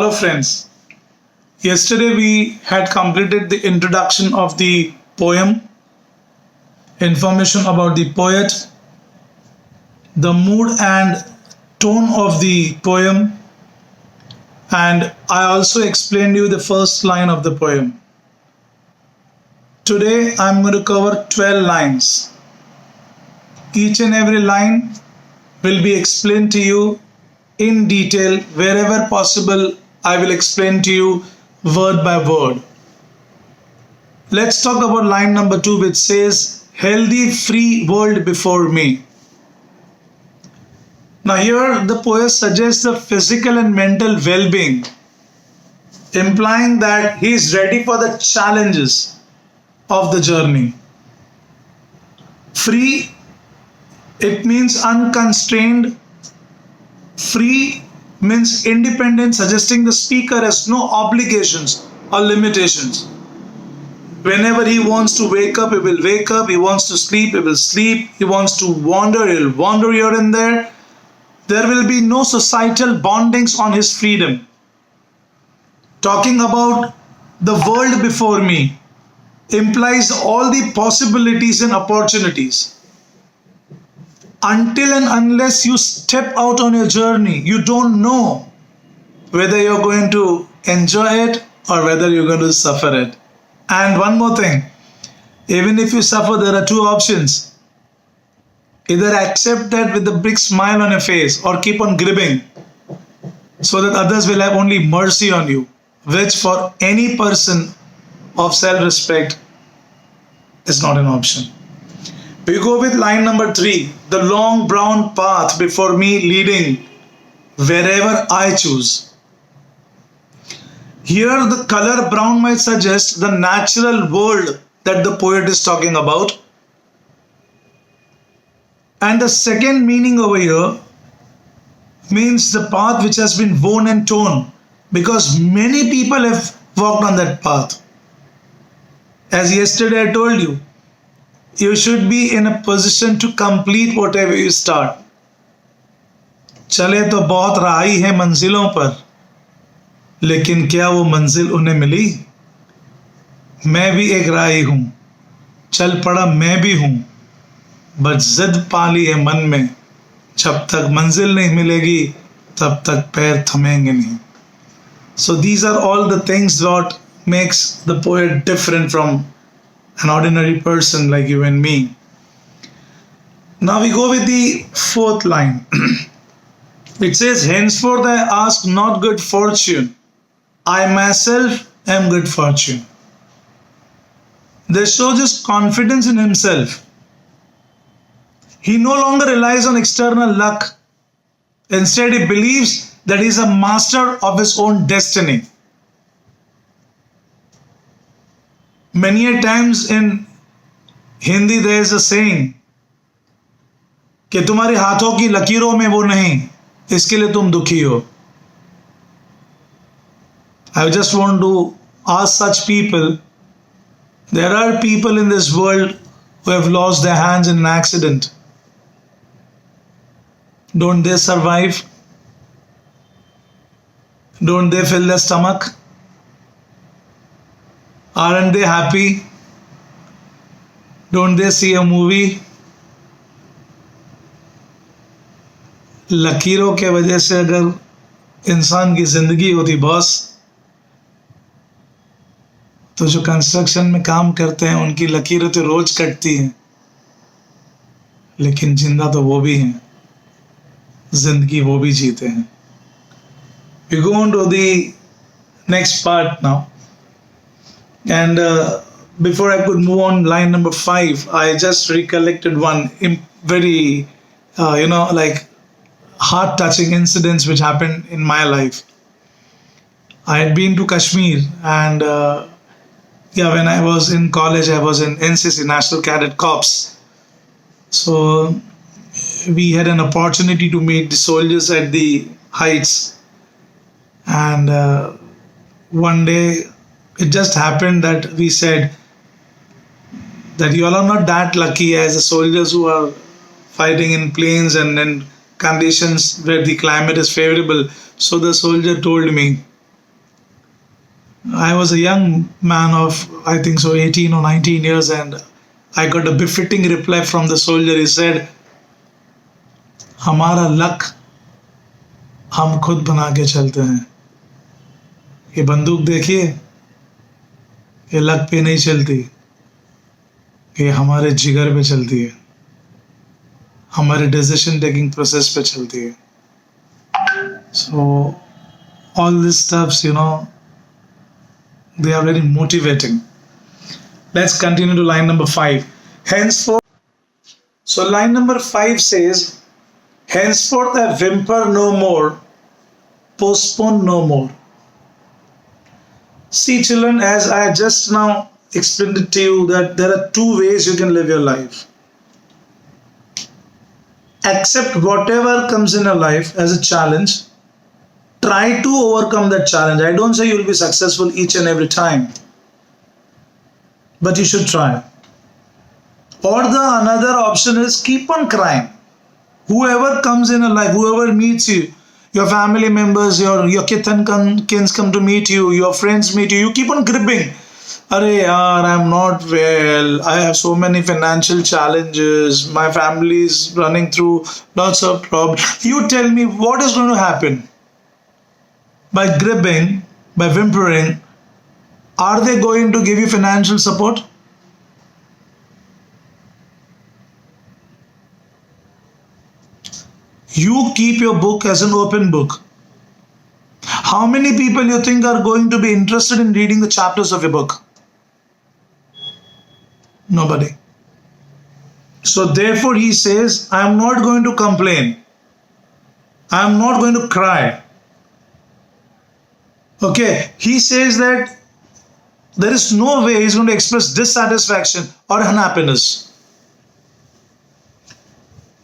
Hello friends, yesterday we had completed the introduction of the poem, information about the poet, the mood and tone of the poem, and I also explained you the first line of the poem. Today I'm going to cover 12 lines. Each and every line will be explained to you in detail. Wherever possible, I will explain to you word by word. Let's talk about line number 2, which says, healthy free world before me. Now here the poet suggests the physical and mental well-being, implying that he is ready for the challenges of the journey. Free, it means unconstrained. Free means independent, suggesting the speaker has no obligations or limitations. Whenever he wants to wake up, he will wake up. He wants to sleep, he will sleep. He wants to wander, he'll wander here and there. There will be no societal bondings on his freedom. Talking about the world before me implies all the possibilities and opportunities. Until and unless you step out on your journey, you don't know whether you're going to enjoy it or whether you're going to suffer it. And one more thing, even if you suffer, there are two options. Either accept that with a big smile on your face or keep on gripping so that others will have only mercy on you, which for any person of self-respect is not an option. We go with line number 3, the long brown path before me leading wherever I choose. Here the color brown might suggest the natural world that the poet is talking about. And the second meaning over here means the path which has been worn and torn, because many people have walked on that path. As yesterday I told you, you should be in a position to complete whatever you start. चले तो बहुत राही है मंजिलों पर, लेकिन क्या वो मंजिल उन्हें मिली? मैं भी एक राही हूँ, चल पड़ा मैं भी हूँ, बस जिद पाली है मन में, जब तक मंजिल नहीं मिलेगी तब तक पैर थमेंगे नहीं. So these are all the things what makes the poet different from an ordinary person like you and me. Now we go with the fourth line. It says, henceforth I ask not good fortune, I myself am good fortune. This shows his confidence in himself. He no longer relies on external luck. Instead, he believes that he is a master of his own destiny. Many a times in Hindi there is a saying कि तुम्हारे हाथों की लकीरों में वो नहीं, इसके लिए तुम दुखी हो. I just want to ask such people, there are people in this world who have lost their hands in an accident. Don't they survive? Don't they fill their stomach? Aren't they happy? Don't they see a movie? लकीरों के वजह से अगर इंसान की जिंदगी होती boss, तो जो कंस्ट्रक्शन में काम करते हैं उनकी लकीरें तो रोज कटती हैं, लेकिन जिंदा तो वो भी हैं, जिंदगी वो भी जीते हैं. We go on to the next part now. And before I could move on, line number 5, I just recollected one very, like heart-touching incidents which happened in my life. I had been to Kashmir, and when I was in college, I was in NCC, National Cadet Corps. So we had an opportunity to meet the soldiers at the heights. And one day, it just happened that we said that you all are not that lucky as the soldiers who are fighting in plains and in conditions where the climate is favorable. So the soldier told me I was a young man of, I think so, 18 or 19 years, and I got a befitting reply from the soldier. He said, हमारा luck हम खुद बना के चलते हैं. ये बंदूक देखिए, ये लक पे नहीं चलती, ये हमारे जिगर पे चलती है, हमारे डिसीजन टेकिंग प्रोसेस पे चलती है. So all these stuffs, they are very motivating. Let's continue to line number 5. Henceforth, so line number 5 says, henceforth I whimper no more, postpone no more. See, children, as I just now explained it to you, that there are two ways you can live your life. Accept whatever comes in your life as a challenge. Try to overcome that challenge. I don't say you'll be successful each and every time, but you should try. Or the another option is keep on crying. Whoever comes in your life, whoever meets you, your family members, your kith and kins come to meet you, your friends meet you, you keep on gripping. Arey yaar, I'm not well, I have so many financial challenges, my family is running through lots of problems. You tell me what is going to happen? By gripping, by whimpering, are they going to give you financial support? You keep your book as an open book. How many people you think are going to be interested in reading the chapters of your book? Nobody. So therefore he says, I am not going to complain. I am not going to cry. Okay, he says that there is no way he's going to express dissatisfaction or unhappiness.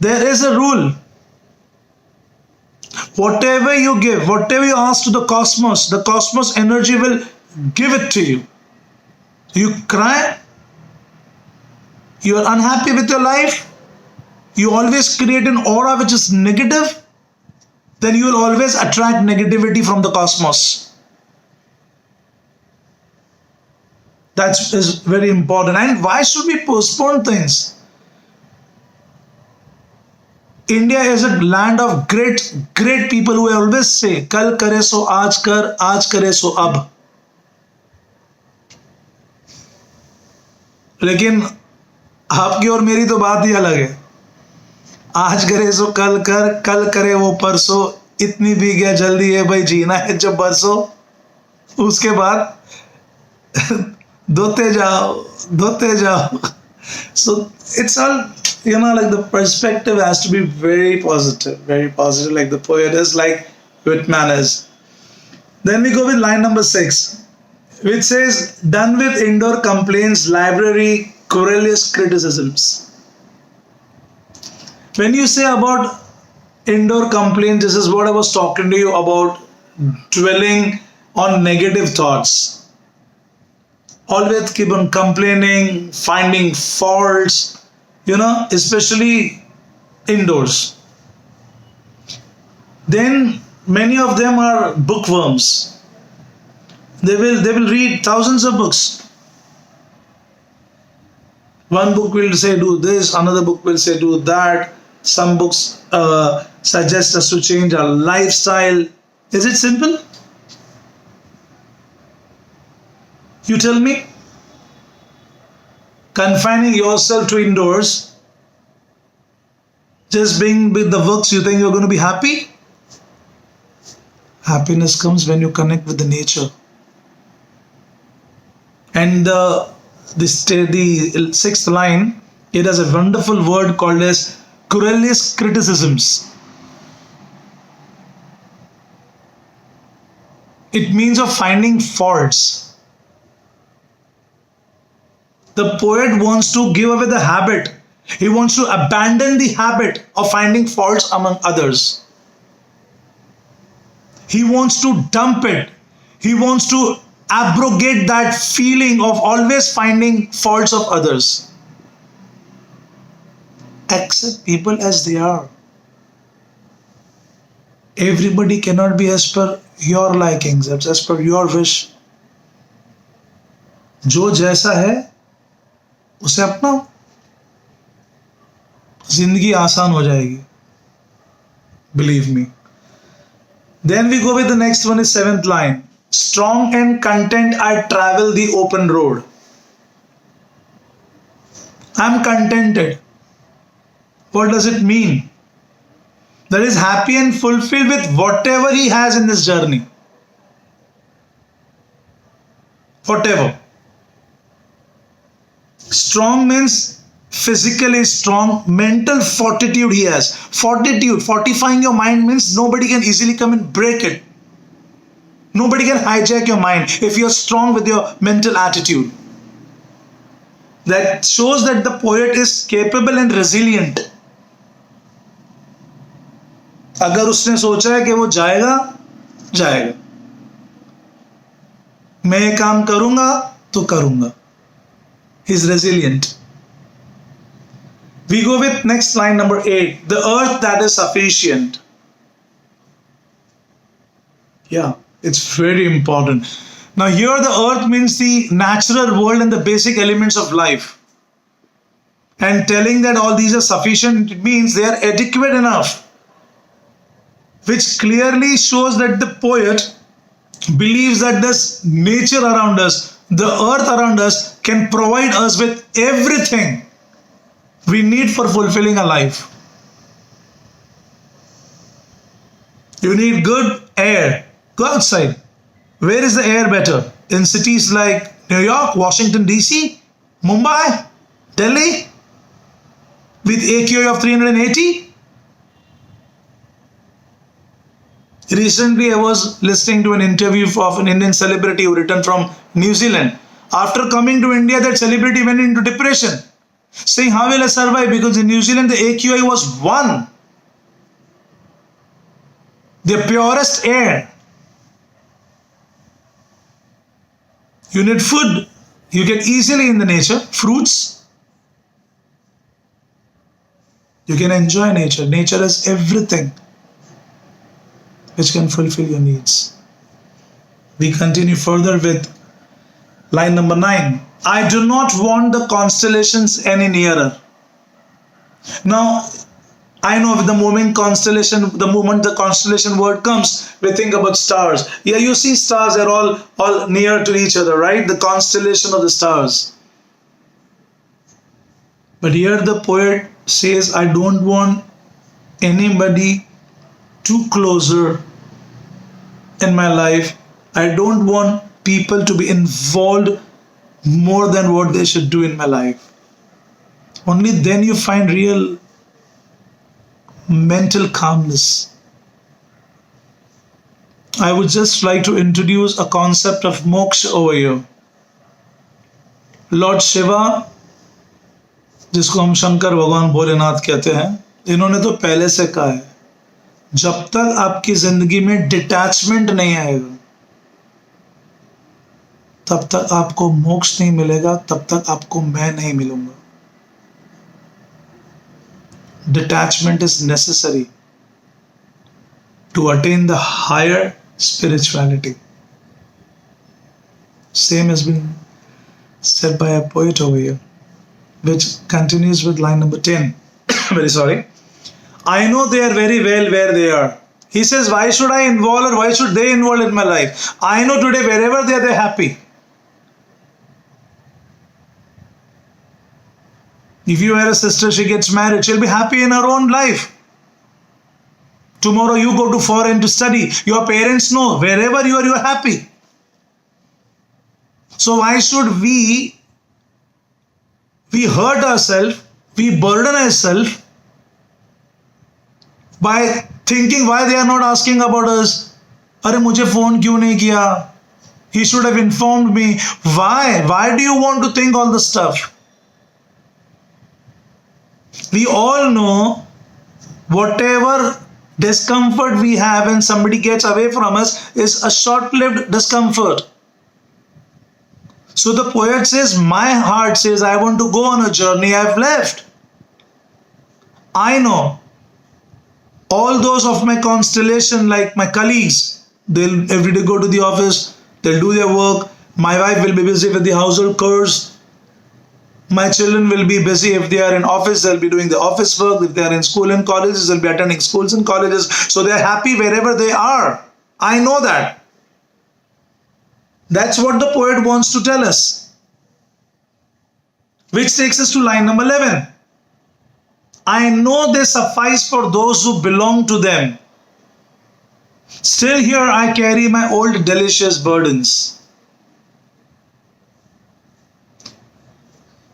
There is a rule. Whatever you give, whatever you ask to the cosmos energy will give it to you. You cry, you are unhappy with your life, you always create an aura which is negative, then you will always attract negativity from the cosmos. That is very important. And why should we postpone things? India is a land of great people who always say, Kal kare so aaj kar, aaj kare so ab. लेकिन आपकी और मेरी तो बात ही अलग है. आज करे सो कल कर, कल करे वो परसों, इतनी भी क्या जल्दी है भाई, जीना है जब बरसों. उसके बाद धोते जाओ. So it's all, like the perspective has to be very positive, like the poet is, like Whitman is. Then we go with line number 6, which says, done with indoor complaints, library, querulous criticisms. When you say about indoor complaints, this is what I was talking to you about, dwelling on negative thoughts. Always keep on complaining, finding faults, especially indoors. Then many of them are bookworms. They will read thousands of books. One book will say do this, another book will say do that. Some books suggest us to change our lifestyle. Is it simple? You tell me. Confining yourself to indoors, just being with the books, you think you're going to be happy? Happiness comes when you connect with the nature. And the 6th line, it has a wonderful word called as querulous criticisms. It means of finding faults. The poet wants to give away the habit. He wants to abandon the habit of finding faults among others. He wants to dump it. He wants to abrogate that feeling of always finding faults of others. Accept people as they are. Everybody cannot be as per your likings, as per your wish. जो जैसा है उसे अपनाओ, जिंदगी आसान हो जाएगी. Believe me. Then we go with the next one is seventh line. Strong and content I travel the open road. I'm contented. What does it mean? That is happy and fulfilled with whatever he has in this journey. Whatever. Strong means physically strong, mental fortitude he has. Fortitude, fortifying your mind means nobody can easily come and break it. Nobody can hijack your mind if you're strong with your mental attitude. That shows that the poet is capable and resilient. अगर उसने सोचा है कि वो जाएगा, जाएगा. मैं ये काम करूंगा तो करूंगा. He's resilient. We go with next line number 8. The earth that is sufficient. Yeah, it's very important. Now here the earth means the natural world and the basic elements of life. And telling that all these are sufficient, it means they are adequate enough. Which clearly shows that the poet believes that this nature around us, the earth around us, can provide us with everything we need for fulfilling a life. You need good air. Go outside. Where is the air better? In cities like New York, Washington DC, Mumbai, Delhi, with AQI of 380? Recently, I was listening to an interview of an Indian celebrity who returned from New Zealand. After coming to India, that celebrity went into depression, saying, how will I survive? Because in New Zealand, the AQI was 1. The purest air. You need food. You get easily in the nature. Fruits. You can enjoy nature. Nature is everything which can fulfill your needs. We continue further with line number 9. I do not want the constellations any nearer. Now, I know with the moment the constellation word comes, we think about stars. Yeah, you see stars, they're all near to each other, right? The constellation of the stars. But here the poet says, I don't want anybody too closer in my life. I don't want people to be involved more than what they should do in my life. Only then you find real mental calmness. I would just like to introduce a concept of moksha over here. Lord Shiva, जिसको हम शंकर भगवान भोलेनाथ कहते हैं, इन्होंने तो पहले से कहा है, जब तक आपकी जिंदगी में डिटैचमेंट नहीं आएगा, तब तक आपको मोक्ष नहीं मिलेगा, तब तक आपको मैं नहीं मिलूंगा. Detachment is necessary to attain the higher spirituality. Same has been said by a poet over here, which continues with line number 10. Very sorry. I know they are very well where they are. He says, why should I involve or why should they involve in my life? I know today wherever they are, they're happy. If you are a sister, she gets married, she'll be happy in her own life. Tomorrow you go to foreign to study. Your parents know wherever you are happy. So why should we hurt ourselves, we burden ourselves by thinking why they are not asking about us? अरे मुझे phone क्यों नहीं किया? He should have informed me. Why? Why do you want to think all this stuff? We all know whatever discomfort we have when somebody gets away from us is a short-lived discomfort. So the poet says, my heart says, I want to go on a journey. I've left. I know all those of my constellation, like my colleagues, they'll every day go to the office, they'll do their work, My wife will be busy with the household chores. My children will be busy. If they are in office, they'll be doing the office work. If they are in school and colleges, they'll be attending schools and colleges. So they're happy wherever they are. I know that. That's what the poet wants to tell us. Which takes us to line number 11. I know they suffice for those who belong to them. Still here I carry my old delicious burdens.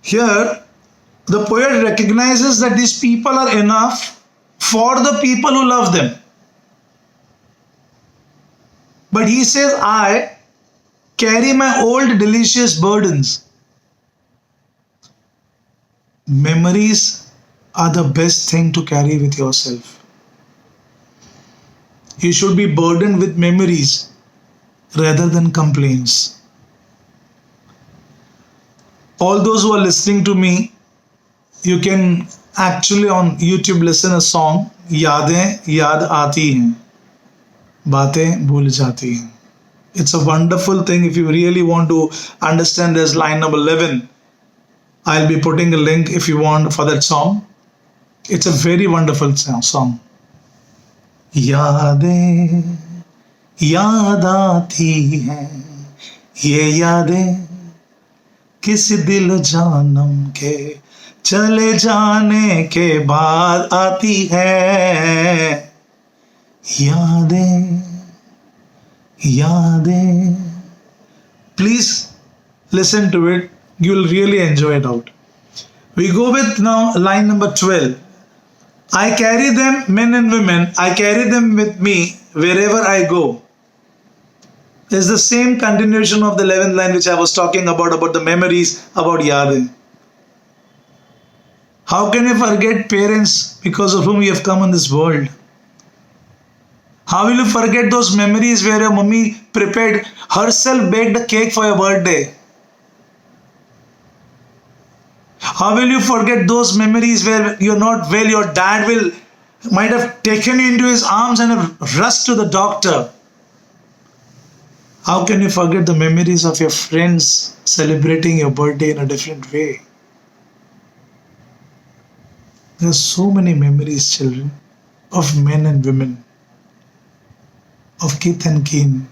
Here, the poet recognizes that these people are enough for the people who love them. But he says, I carry my old delicious burdens. Memories are the best thing to carry with yourself. You should be burdened with memories rather than complaints. All those who are listening to me, you can actually on YouTube listen a song, Yaadein yaad aati hain, baatein bhul jati hain. It's a wonderful thing. If you really want to understand this, line number 11, I'll be putting a link if you want for that song. It's a very wonderful song. यादें याद आती हैं, ये यादें किसी दिल जानम के चले जाने के बाद आती है. यादें यादें. Please listen to it. You'll really enjoy it out. We go with now line number 12. I carry them, men and women, I carry them with me wherever I go. It's the same continuation of the 11th line which I was talking about the memories, about Yaadein. How can you forget parents because of whom you have come in this world? How will you forget those memories where your mummy prepared herself baked a cake for your birthday? How will you forget those memories where you're not well, your dad might have taken you into his arms and have rushed to the doctor? How can you forget the memories of your friends celebrating your birthday in a different way? There are so many memories, children, of men and women, of kith and kin,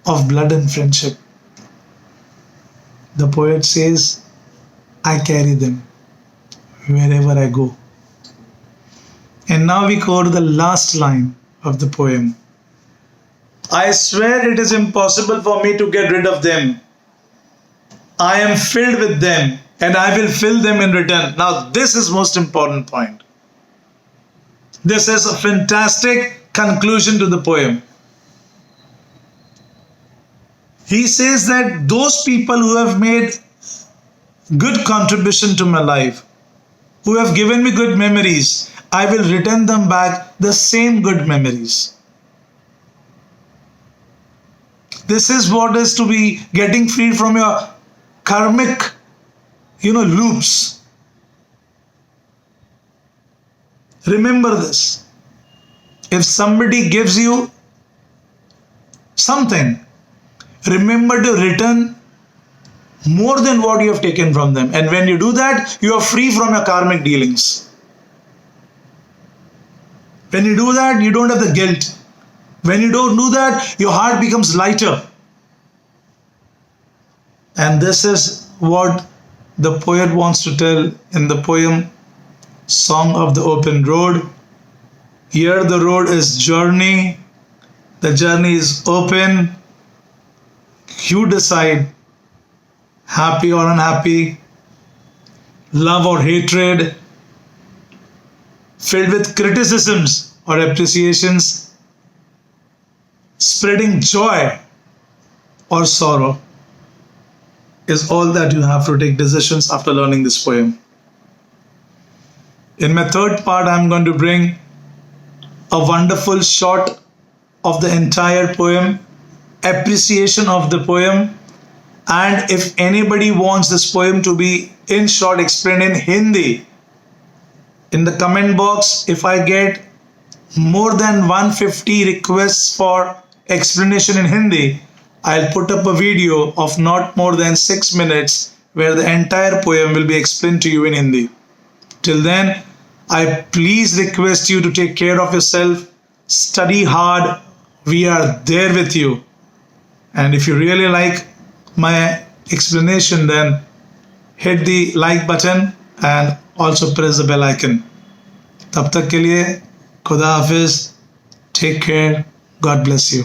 of blood and friendship. The poet says, I carry them wherever I go. And now we go to the last line of the poem. I swear it is impossible for me to get rid of them. I am filled with them and I will fill them in return. Now this is most important point. This is a fantastic conclusion to the poem. He says that those people who have made good contribution to my life, who have given me good memories, I will return them back the same good memories. This is what is to be getting free from your karmic, loops. Remember this. If somebody gives you something, remember to return more than what you have taken from them. And when you do that, you are free from your karmic dealings. When you do that, you don't have the guilt. When you don't do that, your heart becomes lighter. And this is what the poet wants to tell in the poem Song of the Open Road. Here the road is journey. The journey is open. You decide, happy or unhappy, love or hatred, filled with criticisms or appreciations, spreading joy or sorrow, is all that you have to take decisions after learning this poem. In my third part, I'm going to bring a wonderful shot of the entire poem, appreciation of the poem, and if anybody wants this poem to be in short explained in Hindi, in the comment box, if I get more than 150 requests for explanation in Hindi, I'll put up a video of not more than 6 minutes where the entire poem will be explained to you in Hindi. Till then, I please request you to take care of yourself, study hard. We are there with you. And if you really like my explanation, then hit the like button and also press the bell icon. तब तक के लिए खुदा हाफिज, take care, God bless you.